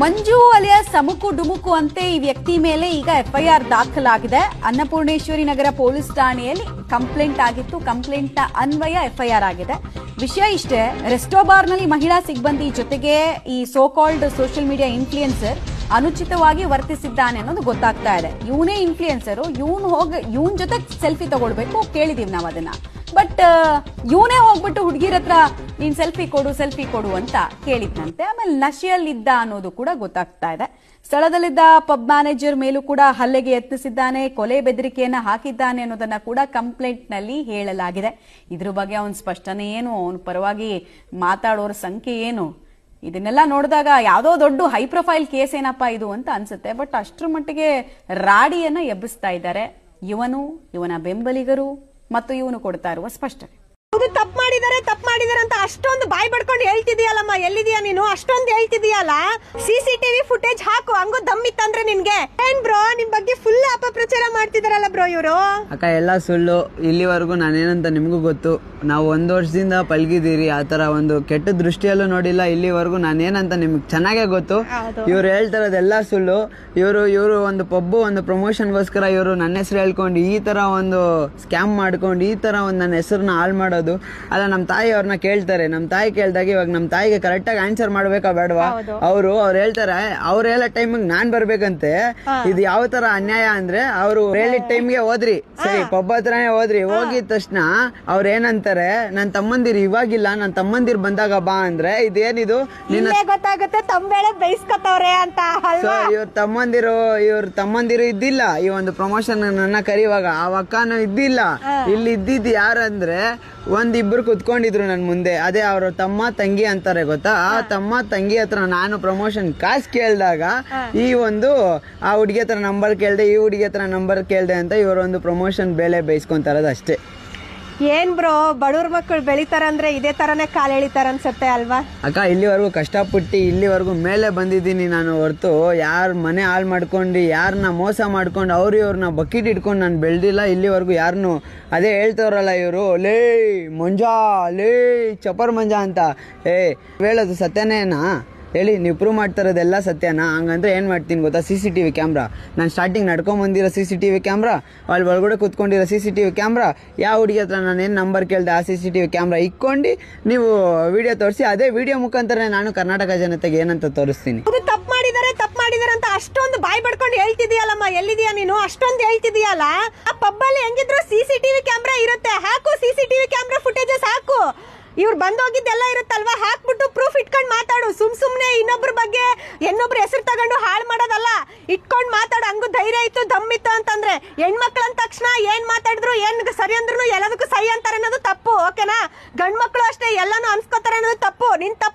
ಮಂಜು alias ಸಮುಕು ಡುಮುಕು ಅಂತೆ ಈ ವ್ಯಕ್ತಿ ಮೇಲೆ ಈಗ ಎಫ್ಐಆರ್ ದಾಖಲಾಗಿದೆ. ಅನ್ನಪೂರ್ಣೇಶ್ವರಿ ನಗರ ಪೊಲೀಸ್ ಠಾಣೆಯಲ್ಲಿ ಕಂಪ್ಲೇಂಟ್ ಆಗಿತ್ತು. ಕಂಪ್ಲೇಂಟ್ನ ಅನ್ವಯ ಎಫ್ಐಆರ್ ಆಗಿದೆ. ವಿಷಯ ಇಷ್ಟೇ, ರೆಸ್ಟೋಬಾರ್ನಲ್ಲಿ ಮಹಿಳಾ ಸಿಬ್ಬಂದಿ ಜೊತೆಗೆ ಈ so called social media influencer ಅನುಚಿತವಾಗಿ ವರ್ತಿಸಿದ್ದಾನೆ ಅನ್ನೋದು ಗೊತ್ತಾಗ್ತಾ ಇದೆ. ಇವನೇ ಇನ್ಫ್ಲೂಯೆನ್ಸರು, ಇವನ್ ಜೊತೆ ಸೆಲ್ಫಿ ತಗೊಳ್ಬೇಕು ಕೇಳಿದೀವಿ ನಾವು ಅದನ್ನ. ಬಟ್ ಇವನೇ ಹೋಗ್ಬಿಟ್ಟು ಹುಡುಗಿರ ಹತ್ರ ನೀನ್ ಸೆಲ್ಫಿ ಕೊಡು ಅಂತ ಕೇಳಿದ್ನಂತೆ. ಆಮೇಲೆ ನಶೆಯಲ್ಲಿದ್ದ ಅನ್ನೋದು ಕೂಡ ಗೊತ್ತಾಗ್ತಾ ಇದೆ. ಸ್ಥಳದಲ್ಲಿದ್ದ ಪಬ್ ಮ್ಯಾನೇಜರ್ ಮೇಲೂ ಕೂಡ ಹಲ್ಲೆಗೆ ಯತ್ನಿಸಿದ್ದಾನೆ, ಕೊಲೆ ಬೆದರಿಕೆಯನ್ನ ಹಾಕಿದ್ದಾನೆ ಅನ್ನೋದನ್ನ ಕೂಡ ಕಂಪ್ಲೇಂಟ್ ನಲ್ಲಿ ಹೇಳಲಾಗಿದೆ. ಇದ್ರ ಬಗ್ಗೆ ಅವನ ಸ್ಪಷ್ಟನೆ ಏನು, ಅವನ ಪರವಾಗಿ ಮಾತಾಡೋರ ಸಂಖ್ಯೆ ಏನು, ಇದನ್ನೆಲ್ಲ ನೋಡಿದಾಗ ಯಾವುದೋ ದೊಡ್ಡ ಹೈ ಪ್ರೊಫೈಲ್ ಕೇಸ್ ಏನಪ್ಪಾ ಇದು ಅಂತ ಅನ್ಸುತ್ತೆ. ಬಟ್ ಅಷ್ಟರ ಮಟ್ಟಿಗೆ ರಾಡಿಯನ್ನ ಎಬ್ಬಿಸ್ತಾ ಇದ್ದಾರೆ ಇವನ ಬೆಂಬಲಿಗರು ಮತ್ತು ಇವನು ಕೊಡ್ತಾ ಇರುವ ಸ್ಪಷ್ಟನೆ. ತಪ್ಪು ಮಾಡಿದಾರೆ ಅಂತ ಅಷ್ಟೊಂದು ಬಾಯಿ ಬಡ್ಕೊಂಡು ಹೇಳ್ತಿದೀಯಲ್ಲಮ್ಮ, ಎಲ್ಲಿದೀಯ ನೀನು? ಅಷ್ಟೊಂದು ಹೇಳ್ತಿದೀಯಲ್ಲ, ಸಿಸಿಟಿವಿ ಫುಟೇಜ್ ಹಾಕು, ಹಂಗು ದಮ್ಮಿತ್ತಂದ್ರೆ ನಿನ್ಗೆ. ಏನ್ ಬ್ರೋ, ನಿಮ್ ಬಗ್ಗೆ ಫುಲ್ ಅಪಪ್ರಚಾರ ಮಾಡ್ತಿದಾರಲ್ಲ ಬ್ರೋ ಇವರು. ಅಕ್ಕ ಎಲ್ಲ ಸುಳ್ಳು. ಇಲ್ಲಿವರೆಗೂ ನಾನೇನಂತ ನಿಮ್ಗೂ ಗೊತ್ತು. ನಾವು 1 ವರ್ಷದಿಂದ ಪಲ್ಗಿದ್ದೀರಿ, ಆತರ ಒಂದು ಕೆಟ್ಟ ದೃಷ್ಟಿಯಲ್ಲೂ ನೋಡಿಲ್ಲ. ಇಲ್ಲಿವರೆಗೂ ನಾನೇನಂತ ನಿಮ್ಗೆ ಚೆನ್ನಾಗೇ ಗೊತ್ತು. ಇವ್ರು ಹೇಳ್ತಾರದೆಲ್ಲ ಸುಳ್ಳು. ಇವರು ಒಂದು ಪಬ್ಬು ಒಂದು ಪ್ರಮೋಷನ್ಗೋಸ್ಕರ ಇವರು ನನ್ನ ಹೆಸರು ಹೇಳ್ಕೊಂಡು ಈ ತರ ಒಂದು ಸ್ಕ್ಯಾಮ್ ಮಾಡ್ಕೊಂಡು ಈ ತರ ಒಂದು ನನ್ನ ಹೆಸರನ್ನ ಹಾಳು ಮಾಡೋದು ಅಲ್ಲ. ನಮ್ಮ ತಾಯಿ ಅವ್ರನ್ನ ಕೇಳ್ತಾರೆ, ನಮ್ಮ ತಾಯಿ ಕೇಳ್ದಾಗ ಇವಾಗ ನಮ್ಮ ತಾಯಿಗೆ ಕರೆಕ್ಟ್ ಆಗಿ ಆನ್ಸರ್ ಮಾಡ್ಬೇಕಾ ಬೇಡವಾ? ಅವ್ರು ಹೇಳ್ತಾರೆ, ಅವ್ರು ಹೇಳೋ ಟೈಮಿಗೆ ನಾನ್ ಬರ್ಬೇಕಂತೆ. ಇದು ಯಾವ ತರ ಅನ್ಯಾಯ ಅಂದ್ರೆ, ಅವ್ರು ಹೇಳಿದ ಟೈಮ್ಗೆ ಹೋದ್ರಿ, ಸರಿ ಪಬ್ಬ ಹತ್ರನೇ ಹೋದ್ರಿ, ಹೋಗಿದ ತಕ್ಷಣ ಅವ್ರ ಏನಂತಾರೆ, ನನ್ ತಮ್ಮಂದಿರು ಇವಾಗಿಲ್ಲ, ನನ್ ತಮ್ಮಂದಿರು ಬಂದಾಗ ಬಾ ಅಂದ್ರೆ ಇದೇನಿದು ಗೊತ್ತಾಗುತ್ತೆ ತಂಬೇಳೆ ಬೈಸ್ಕೊತವ್ರೆ ಅಂತ. ಇವ್ರ ತಮ್ಮಂದಿರು ಇದ್ದಿಲ್ಲ ಈ ಒಂದು ಪ್ರಮೋಷನ್ ನನ್ನ ಕರಿವಾಗ. ಆ ಅಕ್ಕನೂ ಇದ್ದಿಲ್ಲ. ಇಲ್ಲಿ ಇದ್ದಿದ್ದು ಯಾರಂದ್ರೆ ಒಂದಿಬ್ರು ಕುತ್ಕೊಂಡಿದ್ರು ನನ್ ಮುಂದೆ, ಅದೇ ಅವ್ರ ತಮ್ಮ ತಂಗಿ ಅಂತಾರೆ ಗೊತ್ತಾ. ಆ ತಮ್ಮ ತಂಗಿ ಹತ್ರ ನಾನು ಪ್ರಮೋಷನ್ ಕಾಸು ಕೇಳಿದಾಗ ಆ ಹುಡುಗಿ ಹತ್ರ ನಂಬರ್ ಕೇಳ್ದೆ, ಈ ಹುಡುಗಿ ಹತ್ರ ನಂಬರ್ ಕೇಳ್ದೆ ಅಂತ ಇವರೊಂದು ಪ್ರಮೋಷನ್ ಬೆಲೆ ಬೈಸ್ಕೊಂತಾರದು ಅಷ್ಟೇ. ಏನ್ ಬ್ರೋ, ಬಡವ್ರ ಮಕ್ಕಳು ಬೆಳಿತಾರಂದ್ರೆ ಇದೇ ತರನೇ ಕಾಲ್ ಎಳಿತಾರ ಅನ್ಸುತ್ತೆ ಅಲ್ವಾ ಅಕ್ಕ? ಇಲ್ಲಿವರೆಗೂ ಕಷ್ಟಪಟ್ಟು ಇಲ್ಲಿವರೆಗೂ ಮೇಲೆ ಬಂದಿದ್ದೀನಿ ನಾನು, ಹೊರತು ಯಾರ ಮನೆ ಹಾಳು ಮಾಡ್ಕೊಂಡು ಯಾರನ್ನ ಮೋಸ ಮಾಡ್ಕೊಂಡು ಇವ್ರನ್ನ ಬಕೆಟ್ ಇಟ್ಕೊಂಡು ನಾನು ಬೆಳೆದಿಲ್ಲ ಇಲ್ಲಿವರೆಗೂ ಯಾರನ್ನು. ಅದೇ ಹೇಳ್ತವ್ರಲ್ಲ ಇವರು, ಲೇ ಮಂಜಾ, ಲೇ ಚಪರ್ ಮಂಜಾ ಅಂತ. ಹೇಳೋದು ಸತ್ಯನೇನಾ ಹೇಳಿ? ನೀವು ಪ್ರೂವ್ ಮಾಡ್ತಾರದೆಲ್ಲ ಸತ್ಯನಾ? ಹಂಗಂದ್ರೆ ಏನ್ ಮಾಡ್ತೀನಿ ಗೊತ್ತಾ, CCTV ಕ್ಯಾಮ್ರಾ, ನಾನು ಸ್ಟಾರ್ಟಿಂಗ್ ನಡ್ಕೊಂಡ್ ಬಂದಿರೋ CCTV ಕ್ಯಾಮ್ರಾ, ಅಲ್ಲಿ ಒಳಗಡೆ ಕುತ್ಕೊಂಡಿರೋ CCTV ಕ್ಯಾಮ್ರಾ, ಯಾವ ಹುಡುಗಿ ಹತ್ರ ನಾನು ಏನ್ ನಂಬರ್ ಕೇಳ್ದೆ ಆ CCTV ಕ್ಯಾಮ್ರಾ ಇಕ್ಕೊಂಡು ನೀವು ವಿಡಿಯೋ ತೋರಿಸಿ, ಅದೇ ವಿಡಿಯೋ ಮುಖಾಂತರ ನಾನು ಕರ್ನಾಟಕ ಜನತೆಗೆ ಏನಂತ ತೋರಿಸ್ತೀನಿ. ತಪ್ಪು ಮಾಡಿದಾರೆ ಅಂತ ಅಷ್ಟೊಂದು ಬಾಯಿ ಬಡ್ಕೊಂಡು ಹೇಳ್ತಿದೀಯಲ್ಲಮ್ಮ, ಎಲ್ಲಿದೀಯ ನೀನು? ಅಷ್ಟೊಂದು ಹೇಳ್ತಿದೀಯಲ್ಲ, ಆ ಪಬ್ಬಲ್ಲಿ ಹೆಂಗಿದ್ರು CCTV ಕ್ಯಾಮ್ರಾ ಇರುತ್ತೆ, ಹಾಕು CCTV ಕ್ಯಾಮ್ರಾ ಫುಟೇಜಸ್ ಹಾಕು. ಇವ್ರು ಬಂದೋಗಿದ್ದೆಲ್ಲ ಇರುತ್ತಲ್ವಾ, ಹಾಕ್ಬಿಟ್ಟು ಪ್ರೂಫ್ ಇಟ್ಕೊಂಡು ಮಾತಾಡು. ಸುಮ್ನೆ ಇನ್ನೊಬ್ರ ಬಗ್ಗೆ ಹೆಣ್ಣೊಬ್ರ ಹೆಸರು ತಗೊಂಡು ಹಾಳು ಮಾಡೋದಲ್ಲ, ಇಟ್ಕೊಂಡು ಮಾತಾಡು. ಹಂಗು ಧೈರ್ಯ ಇತ್ತು, ದಮ್ಮಿತ್ತು ಅಂತಂದ್ರೆ. ಹೆಣ್ಮಕ್ಳು ಅಂದ ತಕ್ಷಣ ಏನ್ ಮಾತಾಡಿದ್ರು, ಏನ್ ಸರಿ ಅಂದ್ರು ಎಲ್ಲದಕ್ಕೂ ಸಹಿ ಅಂತಾರೆ ಅನ್ನೋದು ತಪ್ಪು, ಓಕೆನಾ? ಗಂಡ್ ಮಕ್ಳು ಅಷ್ಟೇ ಎಲ್ಲಾನು ಅನ್ಸ್ಕೋತಾರೆ ಅನ್ನೋದು ತಪ್ಪು.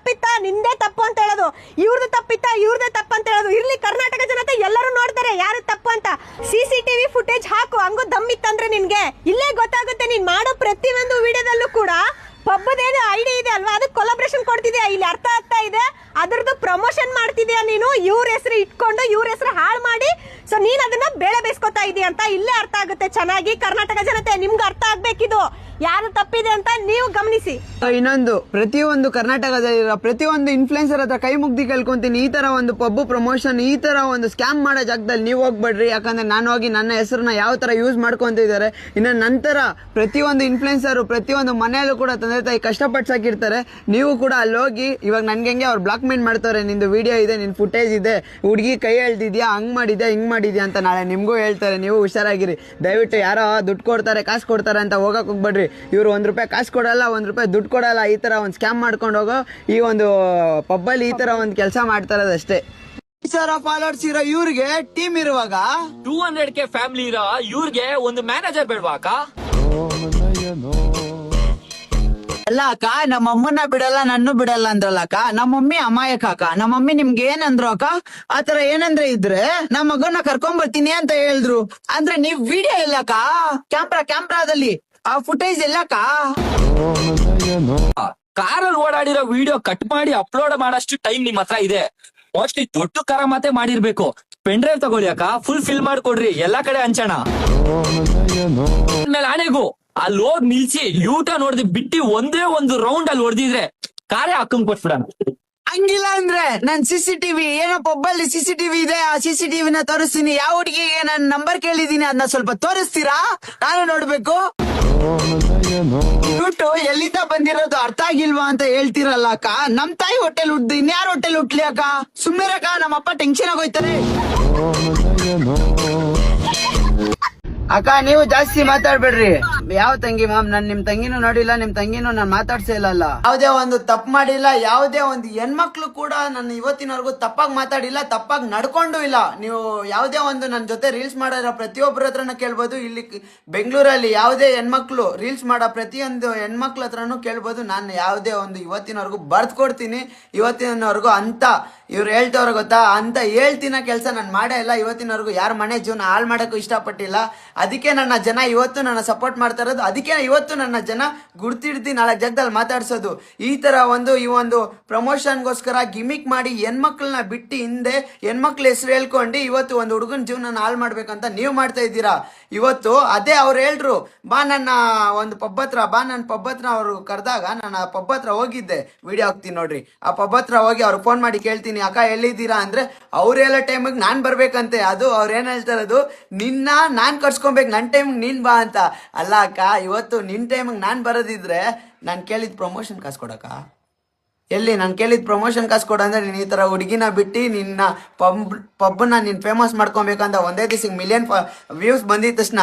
ನಿಂದೇ ತಪ್ಪು ಅಂತ ಹೇಳೋದು, ಇವ್ರದ್ದು ಇವ್ರದೇ ತಪ್ಪು ಅಂತ ಹೇಳೋದು. ಇರ್ಲಿ, ಕರ್ನಾಟಕ ಜನತೆ ಎಲ್ಲರೂ ನೋಡ್ತಾರೆ ಯಾರು ತಪ್ಪು ಅಂತ. CCTV ಫುಟೇಜ್ ಹಾಕು, ಹಂಗು ದಮ್ಮಿತ್ತಂದ್ರೆ ನಿನ್ಗೆ ಇಲ್ಲೇ ಗೊತ್ತಾಗುತ್ತೆ. ನೀನ್ ಮಾಡೋ ಪ್ರತಿಯೊಂದು ವಿಡಿಯೋದಲ್ಲೂ ಕೂಡ ಪಬ್ಬದೇನು ಐಡಿಯಾ ಇದೆ ಅಲ್ವಾ, ಅದಕ್ಕೆ ಕೊಲಾಬ್ರೇಷನ್ ಕೊಡ್ತಿದ್ಯಾ, ಇಲ್ಲಿ ಅರ್ಥ ಆಗ್ತಾ ಇದೆ. ಅದ್ರದ್ದು ಪ್ರಮೋಷನ್ ಮಾಡ್ತಿದ್ಯಾ ನೀನು, ಇವ್ರ ಹೆಸರು ಇಟ್ಕೊಂಡು ಇವ್ರ ಹೆಸರು ಹಾಳು ಮಾಡಿ. ಸೊ ನೀನ್ ಅದನ್ನ ಬೇಳೆ ಬೇಯಿಸ್ಕೊತಾ ಇದೀಯ ಅಂತ ಇಲ್ಲೇ ಅರ್ಥ ಆಗುತ್ತೆ ಚೆನ್ನಾಗಿ. ಕರ್ನಾಟಕ ಜನತೆ ನಿಮ್ಗೆ ಅರ್ಥ ಆಗ್ಬೇಕಿದು ಯಾರು ತಪ್ಪಿದೆ ಅಂತ ನೀವು ಗಮನಿಸಿ. ಇನ್ನೊಂದು, ಪ್ರತಿಯೊಂದು ಕರ್ನಾಟಕದಲ್ಲಿರೋ ಪ್ರತಿಯೊಂದು ಇನ್ಫ್ಲುಯೆನ್ಸರ್ ಹತ್ರ ಕೈ ಮುಗ್ದಿ ಕೇಳ್ಕೊಂತೀನಿ, ಈ ತರ ಒಂದು ಪಬ್ಬು ಪ್ರಮೋಷನ್ ಈ ತರ ಒಂದು ಸ್ಕ್ಯಾಮ್ ಮಾಡೋ ಜಾಗದಲ್ಲಿ ನೀವು ಹೋಗ್ಬೇಡ್ರಿ. ಯಾಕಂದ್ರೆ ನಾನು ಹೋಗಿ ನನ್ನ ಹೆಸರನ್ನ ಯಾವ ತರ ಯೂಸ್ ಮಾಡ್ಕೊಂತಿದ್ದಾರೆ. ಇನ್ನು ನಂತರ ಪ್ರತಿಯೊಂದು ಇನ್ಫ್ಲುಯೆನ್ಸರ್ ಪ್ರತಿಯೊಂದು ಮನೆಯಲ್ಲೂ ಕೂಡ ತಂದೆ ತಾಯಿ ಕಷ್ಟಪಟ್ಟು ಸಾಕಿರ್ತಾರೆ. ನೀವು ಕೂಡ ಅಲ್ಲಿ ಹೋಗಿ, ಇವಾಗ ನನ್ಗೆ ಅವ್ರು ಬ್ಲಾಕ್ ಮೇಲ್ ಮಾಡ್ತಾರೆ, ನಿಂದು ವಿಡಿಯೋ ಇದೆ, ನಿನ್ ಫುಟೇಜ್ ಇದೆ, ಹುಡುಗಿ ಕೈ ಹೇಳ್ತಿದ್ಯಾ, ಹಂಗ್ ಮಾಡಿದ್ಯಾ ಹಿಂಗ್ ಮಾಡಿದ್ಯಾ ಅಂತ ನಾಳೆ ನಿಮ್ಗೂ ಹೇಳ್ತಾರೆ. ನೀವು ಹುಷಾರಾಗಿರಿ. ದಯವಿಟ್ಟು ಯಾರೋ ದುಡ್ಡು ಕೊಡ್ತಾರೆ ಕಾಸು ಕೊಡ್ತಾರೆ ಅಂತ ಹೋಗಕ್ ಹೋಗ್ಬೇಡ್ರಿ. ಇವ್ರು ₹1 ಕಾಸು ಕೊಡಲ್ಲ, ₹1 ದುಡ್ಡು ಕೊಡಲ್ಲ, ಈ ತರ ಒಂದು ಸ್ಕ್ಯಾಮ್ ಮಾಡ್ಕೊಂಡು ಹೋಗೋ ಈ ಒಂದು ಪಬ್ಬಲ್ಲಿ ಈ ತರ ಒಂದು ಕೆಲಸ ಮಾಡ್ತಾರದಷ್ಟೇ. ಫಾಲೋವರ್ಸ್ ಇರೋ ಇವ್ರಿಗೆ ಟೀಮ್ ಇರುವಾಗ 200K ಫ್ಯಾಮಿಲಿ ಇರೋ ಇವ್ರಿಗೆ ಒಂದು ಮ್ಯಾನೇಜರ್ ಬೇಡವಾಕ? ಅಲ್ಲ ಅಕ್ಕ, ನಮ್ಮ ಅಮ್ಮನ್ನ ಬಿಡಲ್ಲ ನನ್ನ ಬಿಡಲ್ಲ ಅಂದ್ರಲ್ಲ ಅಕ್ಕ. ನಮ್ಮ ಮಮ್ಮಿ ಅಮಾಯಕ ಅಕ್ಕ. ನಮ್ಮ ಮಮ್ಮಿ ನಿಮ್ಗೆ ಏನಂದ್ರು ಅಕ್ಕ? ಆತರ ಏನಂದ್ರೆ ಇದ್ರೆ ನಮ್ಮ ಮಗನ್ನ ಕರ್ಕೊಂಡ್ ಬರ್ತೀನಿ ಅಂತ ಹೇಳಿದ್ರು. ಅಂದ್ರೆ ನೀವ್ ವಿಡಿಯೋ ಎಲ್ಲಕ್ಕ? ಕ್ಯಾಮ್ರಾದಲ್ಲಿ ಆ ಫುಟೇಜ್ ಎಲ್ಲಕ್ಕ? ಕಾರಲ್ಲಿ ಓಡಾಡಿರೋ ವಿಡಿಯೋ ಕಟ್ ಮಾಡಿ ಅಪ್ಲೋಡ್ ಮಾಡಷ್ಟು ಟೈಮ್ ನಿಮ್ ಹತ್ರ ಇದೆ. ಮೋಸ್ಟ್ಲಿ ದೊಡ್ಡ ಕಾರ ಮಾತೆ ಮಾಡಿರ್ಬೇಕು. ಪೆನ್ ಡ್ರೈವ್ ತಗೊಳ್ಳಿ ಅಕ್ಕ, ಫುಲ್ ಫಿಲ್ ಮಾಡ್ಕೊಡ್ರಿ, ಎಲ್ಲಾ ಕಡೆ ಹಂಚೋಣ. ಆಮೇಲೆ ಆಣೆಗೂ ಅಲ್ಲಿ ಹೋಗಿ ನಿಲ್ಸಿ ಯೂಟ ನೋಡ್ದಿ ಬಿಟ್ಟಿ ಒಂದೇ ಒಂದು ರೌಂಡ್ ಅಲ್ಲಿ ಹೊಡೆದಿದ್ರೆ ಕಾರೇ ಹಾಕೊಂಡ್ ಕೊಟ್ಬಿಡಣ. ಹಂಗಿಲ್ಲ ಅಂದ್ರೆ ನಾನ್ CCTV ಏನೋ ಪಬ್ಬಲ್ಲಿ CCTV ಇದೆ, ಆ CCTV ನ ತೋರಿಸ್ತೀನಿ. ಯಾವ ಹುಡುಗಿಗೆ ನಾನು ನಂಬರ್ ಕೇಳಿದೀನಿ ಅದನ್ನ ಸ್ವಲ್ಪ ತೋರಿಸ್ತೀರಾ? ನಾನು ನೋಡ್ಬೇಕು. ದುಡ್ಡು ಎಲ್ಲಿಂದ ಬಂದಿರೋದು ಅರ್ಥ ಆಗಿಲ್ವಾ ಅಂತ ಹೇಳ್ತಿರಲ್ಲ ಅಕ್ಕ. ನಮ್ ತಾಯಿ ಹೊಟ್ಟೆಲ್ ಹುಟ್ದು ಇನ್ಯಾರ ಹೊಟ್ಟೆಲ್ ಹುಟ್ಲಿ ಅಕ್ಕ? ಸುಮ್ಮನೆ ಅಕ್ಕ, ನಮ್ಮಪ್ಪ ಟೆನ್ಷನ್ ಆಗೋಯ್ತಾರೆ. ಅಕ್ಕ ನೀವು ಜಾಸ್ತಿ ಮಾತಾಡ್ಬೇಡ್ರಿ. ಯಾವ ತಂಗಿ ಮ್ಯಾಮ್, ನಾನ್ ನಿಮ್ ತಂಗಿನೂ ನೋಡಿಲ್ಲ, ನಿಮ್ ತಂಗಿನೂ ನಾನ್ ಮಾತಾಡ್ಸಿಲ್ಲ. ಯಾವ್ದೇ ಒಂದು ತಪ್ಪು ಮಾಡಿಲ್ಲ, ಯಾವುದೇ ಒಂದು ಹೆಣ್ಮಕ್ಳು ಕೂಡ ನನ್ನ ಇವತ್ತಿನವರೆಗೂ ತಪ್ಪಾಗಿ ಮಾತಾಡಿಲ್ಲ, ತಪ್ಪಾಗಿ ನಡ್ಕೊಂಡು ಇಲ್ಲ. ನೀವು ಯಾವುದೇ ಒಂದು ನನ್ನ ಜೊತೆ ರೀಲ್ಸ್ ಮಾಡಿರೋ ಪ್ರತಿಯೊಬ್ಬರ ಹತ್ರನೂ ಕೇಳ್ಬೋದು. ಇಲ್ಲಿ ಬೆಂಗಳೂರಲ್ಲಿ ಯಾವುದೇ ಹೆಣ್ಮಕ್ಳು ರೀಲ್ಸ್ ಮಾಡೋ ಪ್ರತಿಯೊಂದು ಹೆಣ್ಮಕ್ಳ ಹತ್ರನೂ ಕೇಳ್ಬೋದು. ನಾನು ಯಾವುದೇ ಒಂದು ಇವತ್ತಿನವರೆಗೂ ಬರ್ದ್ ಕೊಡ್ತೀನಿ. ಇವತ್ತಿನವರೆಗೂ ಅಂತ ಇವ್ರು ಹೇಳ್ತವ್ರ ಗೊತ್ತಾ, ಅಂತ ಹೇಳ್ತಿನ ಕೆಲಸ ನಾನು ಮಾಡೇ ಇಲ್ಲ. ಇವತ್ತಿನವರೆಗೂ ಯಾರ ಮನೆ ಜೀವನ ಹಾಳು ಮಾಡೋಕ್ಕೂ ಇಷ್ಟಪಟ್ಟಿಲ್ಲ. ಅದಕ್ಕೆ ನನ್ನ ಜನ ಇವತ್ತು ನನ್ನ ಸಪೋರ್ಟ್ ಮಾಡ್ತಾ ಇರೋದು. ಅದಕ್ಕೆ ಇವತ್ತು ನನ್ನ ಜನ ಗುರ್ತಿಡ್ದು ನಾಲ್ಕು ಜಾಗದಲ್ಲಿ ಮಾತಾಡ್ಸೋದು. ಈ ತರ ಈ ಒಂದು ಪ್ರಮೋಷನ್ಗೋಸ್ಕರ ಗಿಮಿಕ್ ಮಾಡಿ ಹೆಣ್ಮಕ್ಳನ್ನ ಬಿಟ್ಟು ಹಿಂದೆ ಹೆಣ್ಮಕ್ಳ ಹೆಸರು ಹೇಳ್ಕೊಂಡು ಇವತ್ತು ಒಂದು ಹುಡುಗನ ಜೀವನ ಹಾಳು ಮಾಡ್ಬೇಕಂತ ನೀವು ಮಾಡ್ತಾ ಇದ್ದೀರಾ. ಇವತ್ತು ಅದೇ ಅವ್ರು ಹೇಳ್ರು, ಬಾ ನನ್ನ ಒಂದು ಪಬ್ ಹತ್ರ ಅವ್ರು ಕರೆದಾಗ ನಾನು ಆ ಪಬ್ ಹತ್ರ ಹೋಗಿದ್ದೆ. ವಿಡಿಯೋ ಹಾಕ್ತೀನಿ ನೋಡ್ರಿ. ಆ ಪಬ್ ಹತ್ರ ಹೋಗಿ ಅವ್ರಿಗೆ ಫೋನ್ ಮಾಡಿ ಕೇಳ್ತೀನಿ, ಅಕ್ಕ ಎಲ್ಲಿದ್ದೀರಾ ಅಂದ್ರೆ ಅವ್ರು ಹೇಳೋ ಟೈಮಿಗೆ ನಾನ್ ಬರ್ಬೇಕಂತೆ. ಅದು ಅವ್ರು ಏನ್ ಹೇಳ್ತಾರದು, ನಿನ್ನ ನಾನ್ ಕರ್ಸ್ಕೊಬೇಕು, ನನ್ನ ಟೈಮಿಗೆ ನೀನ್ ಬಾ ಅಂತ. ಅಲ್ಲ ಅಕ್ಕ, ಇವತ್ತು ನಿನ್ ಟೈಮಿಗೆ ನಾನ್ ಬರೋದಿದ್ರೆ ನಾನು ಕೇಳಿದ ಪ್ರಮೋಷನ್ ಕಾಸು ಕೊಡಕ್ಕ ಎಲ್ಲಿ? ನಾನು ಕೇಳಿದ ಪ್ರಮೋಷನ್ ಕಾಸು ಕೊಡ ಅಂದ್ರೆ ನೀನ್ ಈ ತರ ಹುಡುಗಿನ ಬಿಟ್ಟು ನಿನ್ನ ಪಬ್ನ ನೀನ್ ಫೇಮಸ್ ಮಾಡ್ಕೊಬೇಕಂತ ಒಂದೇ ದಿವಸಕ್ಕೆ ಮಿಲಿಯನ್ ವ್ಯೂಸ್ ಬಂದಿದ ತಕ್ಷಣ